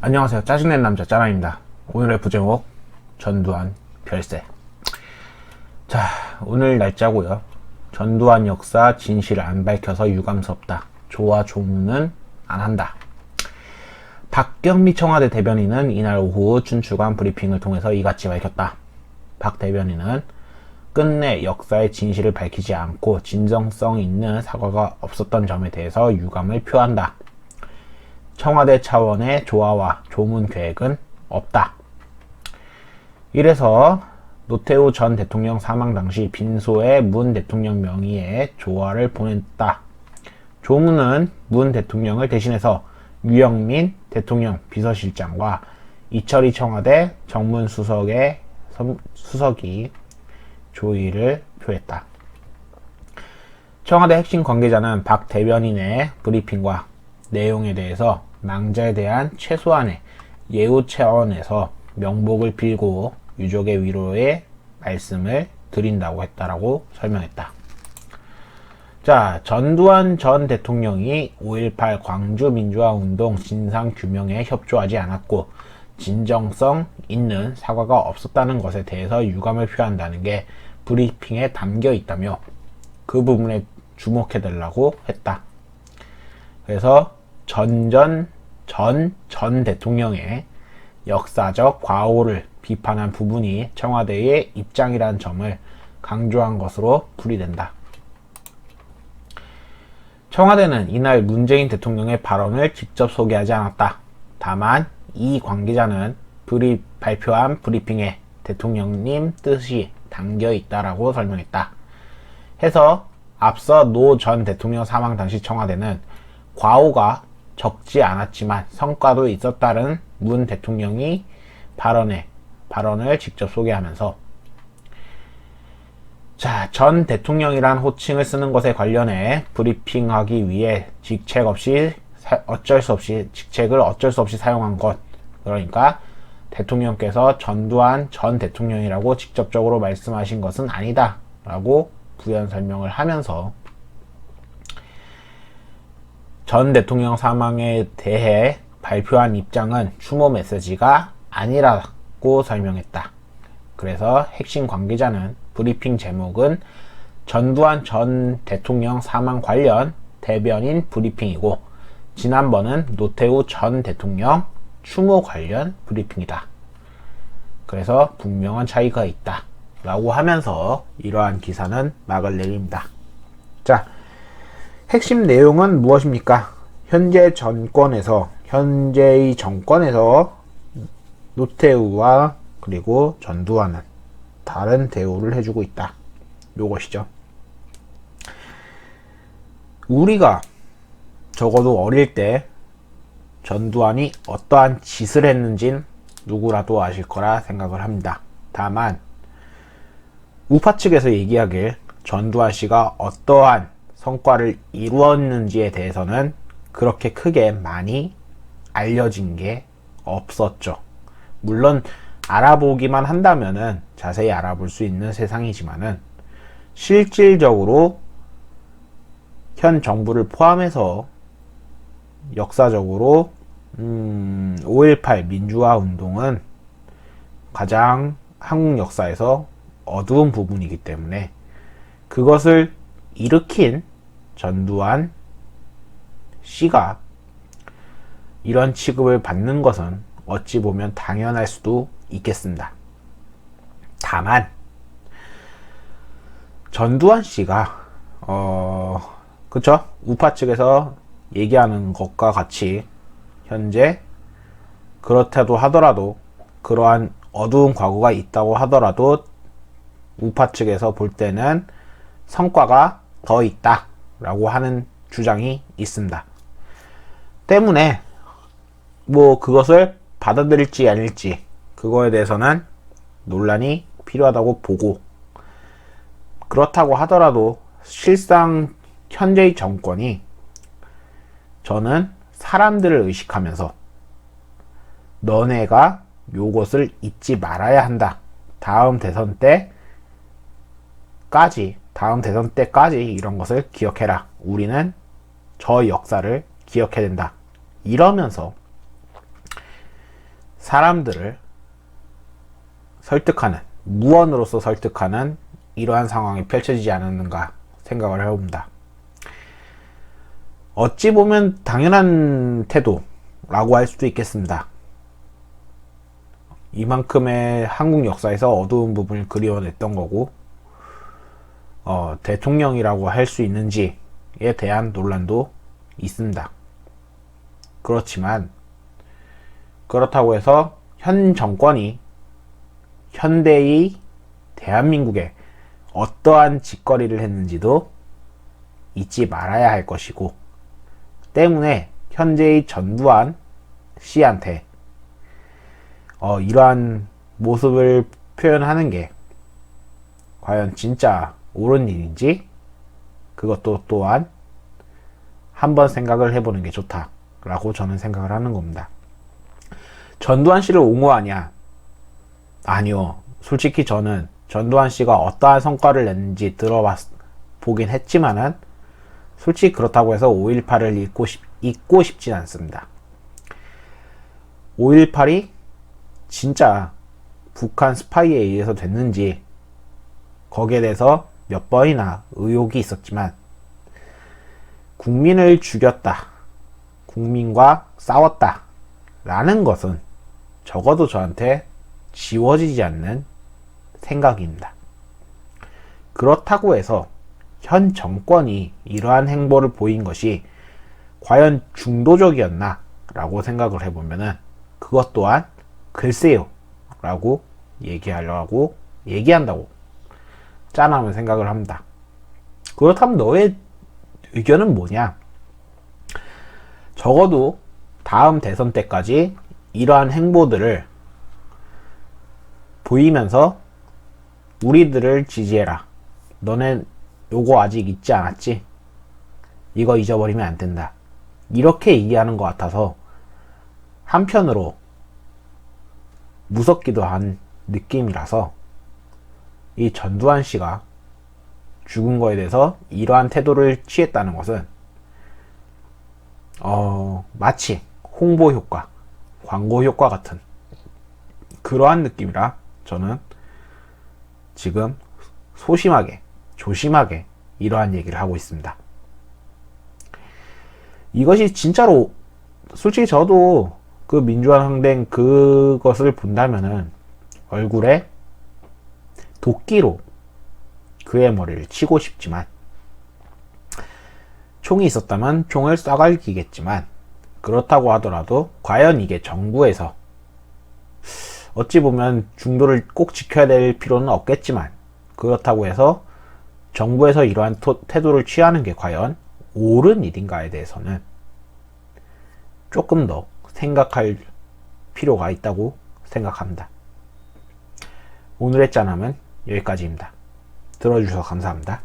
안녕하세요. 짜증낸 남자 짜라입니다. 오늘의 부제목 전두환 별세. 자, 오늘 날짜고요. 전두환 역사 진실을 안 밝혀서 유감스럽다. 조와 조문은 안 한다. 박경미 청와대 대변인은 이날 오후 준축한 브리핑을 통해서 이같이 밝혔다. 박 대변인은 끝내 역사의 진실을 밝히지 않고 진정성 있는 사과가 없었던 점에 대해서 유감을 표한다. 청와대 차원의 조화와 조문 계획은 없다. 이래서 노태우 전 대통령 사망 당시 빈소에 문 대통령 명의의 조화를 보냈다. 조문은 문 대통령을 대신해서 유영민 대통령 비서실장과 이철희 청와대 정문수석의 수석이 조의를 표했다. 청와대 핵심 관계자는 박 대변인의 브리핑과 내용에 대해서 망자에 대한 최소한의 예우 차원에서 명복을 빌고 유족의 위로의 말씀을 드린다고 했다라고 설명했다. 자, 전두환 전 대통령이 5.18 광주민주화운동 진상규명에 협조하지 않았고 진정성 있는 사과가 없었다는 것에 대해서 유감을 표한다는 게 브리핑에 담겨 있다며 그 부분에 주목해달라고 했다. 그래서 전 대통령의 역사적 과오를 비판한 부분이 청와대의 입장이라는 점을 강조한 것으로 풀이된다. 청와대는 이날 문재인 대통령의 발언을 직접 소개하지 않았다. 다만 이 관계자는 발표한 브리핑에 대통령님 뜻이 담겨 있다라고 설명했다. 해서 앞서 노 전 대통령 사망 당시 청와대는 과오가 적지 않았지만 성과도 있었다는 문 대통령이 발언을 직접 소개하면서 자, 전 대통령이란 호칭을 쓰는 것에 관련해 브리핑하기 위해 어쩔 수 없이 직책을 사용한 것, 그러니까 대통령께서 전두환 전 대통령이라고 직접적으로 말씀하신 것은 아니다 라고 부연 설명을 하면서 전 대통령 사망에 대해 발표한 입장은 추모 메시지가 아니라고 설명했다. 그래서 핵심 관계자는 브리핑 제목은 전두환 전 대통령 사망 관련 대변인 브리핑이고 지난번은 노태우 전 대통령 추모 관련 브리핑이다. 그래서 분명한 차이가 있다 라고 하면서 이러한 기사는 막을 내립니다. 자, 핵심 내용은 무엇입니까? 현재의 정권에서 노태우와 그리고 전두환은 다른 대우를 해주고 있다. 요것이죠. 우리가 적어도 어릴 때 전두환이 어떠한 짓을 했는진 누구라도 아실 거라 생각을 합니다. 다만 우파 측에서 얘기하길 전두환 씨가 어떠한 성과를 이루었는지에 대해서는 그렇게 크게 많이 알려진 게 없었죠. 물론 알아보기만 한다면은 자세히 알아볼 수 있는 세상이지만은 실질적으로 현 정부를 포함해서 역사적으로 5.18 민주화 운동은 가장 한국 역사에서 어두운 부분이기 때문에 그것을 일으킨 전두환 씨가 이런 취급을 받는 것은 어찌 보면 당연할 수도 있겠습니다. 다만 전두환 씨가 그쵸? 우파 측에서 얘기하는 것과 같이 현재 그렇다도 하더라도 그러한 어두운 과거가 있다고 하더라도 우파 측에서 볼 때는 성과가 더 있다 라고 하는 주장이 있습니다. 때문에 그것을 받아들일지 아닐지 그거에 대해서는 논란이 필요하다고 보고, 그렇다고 하더라도 실상 현재의 정권이 저는 사람들을 의식하면서 너네가 요것을 잊지 말아야 한다. 다음 대선 때까지 이런 것을 기억해라. 우리는 저 역사를 기억해야 된다. 이러면서 사람들을 설득하는, 무언으로서 설득하는 이러한 상황이 펼쳐지지 않았는가 생각을 해봅니다. 어찌 보면 당연한 태도라고 할 수도 있겠습니다. 이만큼의 한국 역사에서 어두운 부분을 그리워냈던 거고, 대통령이라고 할 수 있는지에 대한 논란도 있습니다. 그렇지만 그렇다고 해서 현 정권이 현대의 대한민국에 어떠한 짓거리를 했는지도 잊지 말아야 할 것이고, 때문에 현재의 전두환 씨한테 이러한 모습을 표현하는 게 과연 진짜 옳은 일인지, 그것도 또한 한번 생각을 해보는 게 좋다라고 저는 생각을 하는 겁니다. 전두환 씨를 옹호하냐? 아니요. 솔직히 저는 전두환 씨가 어떠한 성과를 냈는지 보긴 했지만은, 솔직히 그렇다고 해서 5.18을 잊고 싶진 않습니다. 5.18이 진짜 북한 스파이에 의해서 됐는지, 거기에 대해서 몇 번이나 의혹이 있었지만, 국민을 죽였다, 국민과 싸웠다 라는 것은 적어도 저한테 지워지지 않는 생각입니다. 그렇다고 해서 현 정권이 이러한 행보를 보인 것이 과연 중도적이었나 라고 생각을 해보면은, 그것 또한 글쎄요 라고 얘기한다고 짠하면 생각을 합니다. 그렇다면 너의 의견은 뭐냐? 적어도 다음 대선 때까지 이러한 행보들을 보이면서 우리들을 지지해라. 너네 요거 아직 잊지 않았지? 이거 잊어버리면 안 된다. 이렇게 얘기하는 것 같아서 한편으로 무섭기도 한 느낌이라서, 이 전두환 씨가 죽은 거에 대해서 이러한 태도를 취했다는 것은 마치 홍보 효과, 광고 효과 같은 그러한 느낌이라 저는 지금 조심하게 이러한 얘기를 하고 있습니다. 이것이 진짜로, 솔직히 저도 그 민주화 항쟁 그것을 본다면은 얼굴에 도끼로 그의 머리를 치고 싶지만, 총이 있었다면 총을 쏴갈기겠지만, 그렇다고 하더라도 과연 이게 정부에서, 어찌 보면 중도를 꼭 지켜야 될 필요는 없겠지만, 그렇다고 해서 정부에서 이러한 태도를 취하는 게 과연 옳은 일인가에 대해서는 조금 더 생각할 필요가 있다고 생각합니다. 오늘의 짠함은 여기까지입니다. 들어주셔서 감사합니다.